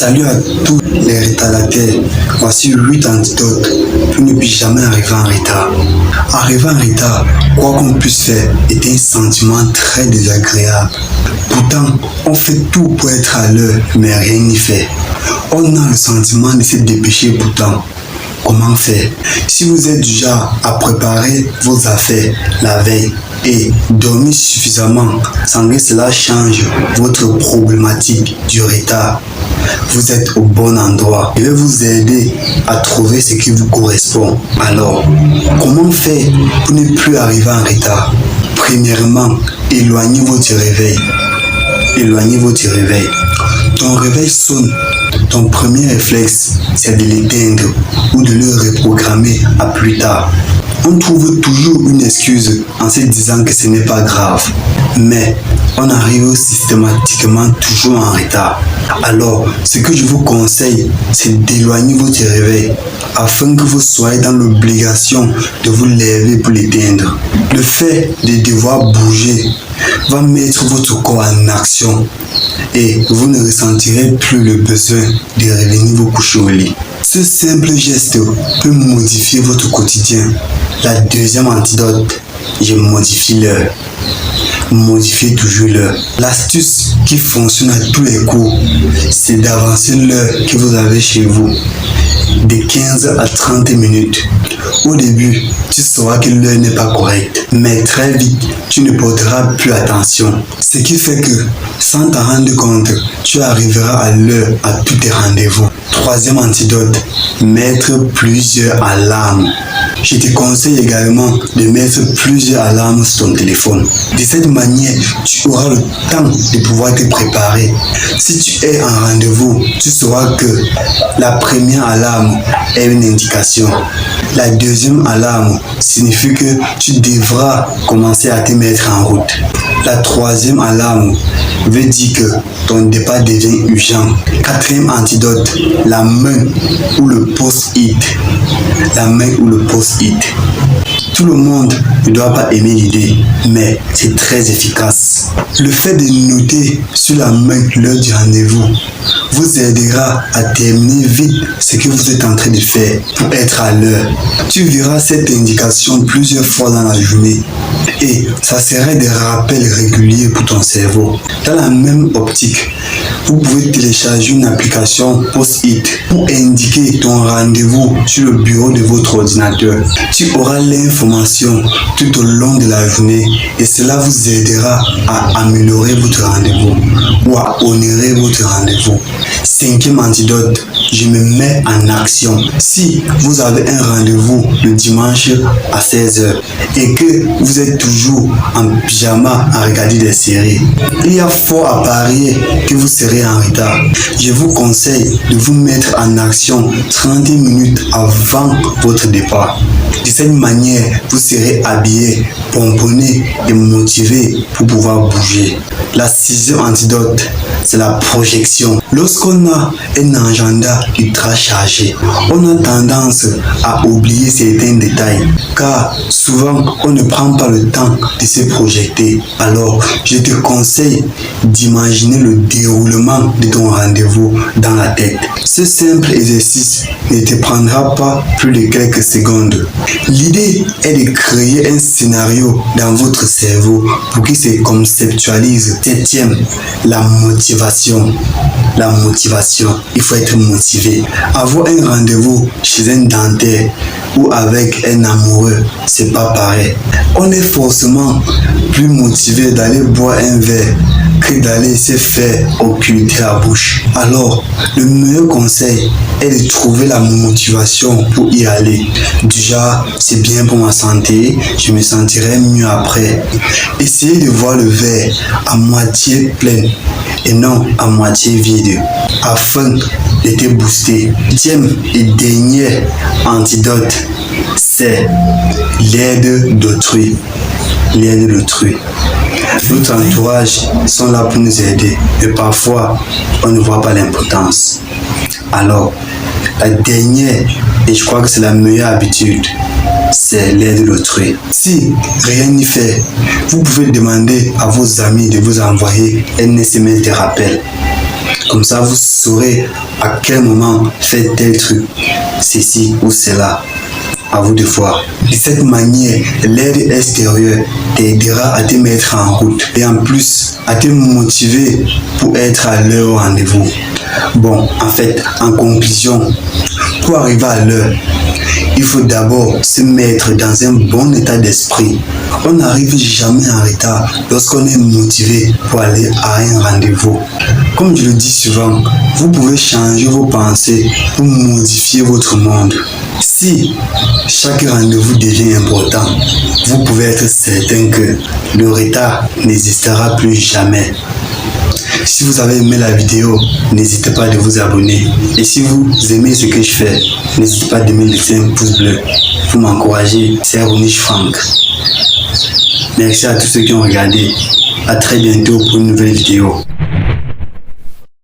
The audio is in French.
Salut à tous les retardataires. Voici 8 antidotes pour ne plus jamais arriver en retard. Arriver en retard, quoi qu'on puisse faire, est un sentiment très désagréable. Pourtant, on fait tout pour être à l'heure, mais rien n'y fait. On a le sentiment de se dépêcher pourtant. Comment faire? Si vous êtes du genre à préparer vos affaires la veille et dormir suffisamment sans que cela change votre problématique du retard, vous êtes au bon endroit. Je vais vous aider à trouver ce qui vous correspond. Alors, comment faire pour ne plus arriver en retard? Premièrement, éloignez votre réveil. Éloignez votre réveil. Ton réveil sonne. Ton premier réflexe, c'est de l'éteindre ou de le reprogrammer à plus tard. On trouve toujours une excuse en se disant que ce n'est pas grave, mais on arrive systématiquement toujours en retard. Alors, ce que je vous conseille, c'est d'éloigner votre réveil afin que vous soyez dans l'obligation de vous lever pour l'éteindre. Le fait de devoir bouger va mettre votre corps en action et vous ne ressentirez plus le besoin de revenir vous coucher au lit. Ce simple geste peut modifier votre quotidien. La deuxième antidote, je modifie l'heure. Modifiez toujours l'heure. L'astuce qui fonctionne à tous les coups, c'est d'avancer l'heure que vous avez chez vous de 15 à 30 minutes. Au début, tu sauras que l'heure n'est pas correcte, mais très vite, tu ne porteras plus attention. Ce qui fait que, sans t'en rendre compte, tu arriveras à l'heure à tous tes rendez-vous. Troisième antidote, mettre plusieurs alarmes. Je te conseille également de mettre plusieurs alarmes sur ton téléphone. De cette manière, tu auras le temps de pouvoir te préparer. Si tu es en rendez-vous, tu sauras que la première alarme est une indication. La deuxième alarme signifie que tu devras commencer à te mettre en route. La troisième alarme veut dire que ton départ devient urgent. Quatrième antidote, la main ou le post-it. La main ou le post-it. Tout le monde ne doit pas aimer l'idée, mais c'est très efficace. Le fait de noter sur la main l'heure du rendez-vous vous aidera à terminer vite ce que vous êtes en train de faire pour être à l'heure. Tu verras cette indication plusieurs fois dans la journée et ça serait des rappels réguliers pour ton cerveau. Dans la même optique, vous pouvez télécharger une application Post-it pour indiquer ton rendez-vous sur le bureau de votre ordinateur. Tu auras l'information tout au long de la journée et cela vous aidera à améliorer votre rendez-vous ou à honorer votre rendez-vous. Cinquième antidote, je me mets en action. Si vous avez un rendez-vous le dimanche à 16h et que vous êtes toujours en pyjama à regarder des séries, il y a fort à parier que vous serez en retard. Je vous conseille de vous mettre en action 30 minutes avant votre départ. De cette manière, vous serez habillé, pomponné et motivé pour pouvoir bouger. La sixième antidote, c'est la projection. Lorsqu'on a un agenda ultra chargé, on a tendance à oublier certains détails car souvent on ne prend pas le temps de se projeter. Alors, je te conseille d'imaginer le déroulement de ton rendez-vous dans la tête. Ce simple exercice ne te prendra pas plus de quelques secondes. L'idée est de créer un scénario dans votre cerveau pour qu'il se conceptualise. Septième, la motivation. La motivation, il faut être motivé. Avoir un rendez-vous chez un dentaire ou avec un amoureux, c'est pas pareil. On est forcément plus motivé d'aller boire un verre que d'aller se faire occulter la bouche. Alors, le meilleur conseil est de trouver la motivation pour y aller. Du genre, c'est bien pour ma santé, je me sentirai mieux après. Essayez de voir le verre à moitié plein et non à moitié vide afin de te booster. Deuxième et dernier antidote, c'est l'aide d'autrui. L'aide d'autrui. Notre entourage sont là pour nous aider, mais parfois on ne voit pas l'importance. Alors, la dernière, et je crois que c'est la meilleure habitude, c'est l'aide d'autrui. Si rien n'y fait, vous pouvez demander à vos amis de vous envoyer un SMS de rappel. Comme ça, vous saurez à quel moment faire tel truc, ceci ou cela. À vous de voir. De cette manière, l'aide extérieure t'aidera à te mettre en route et en plus à te motiver pour être à l'heure au rendez-vous. Bon, en fait, en conclusion, pour arriver à l'heure, il faut d'abord se mettre dans un bon état d'esprit. On n'arrive jamais en retard lorsqu'on est motivé pour aller à un rendez-vous. Comme je le dis souvent, vous pouvez changer vos pensées pour modifier votre monde. Si chaque rendez-vous devient important, vous pouvez être certain que le retard n'existera plus jamais. Si vous avez aimé la vidéo, n'hésitez pas de vous abonner. Et si vous aimez ce que je fais, n'hésitez pas de me laisser un pouce bleu pour m'encourager. C'est Ronish Frank. Merci à tous ceux qui ont regardé. À très bientôt pour une nouvelle vidéo.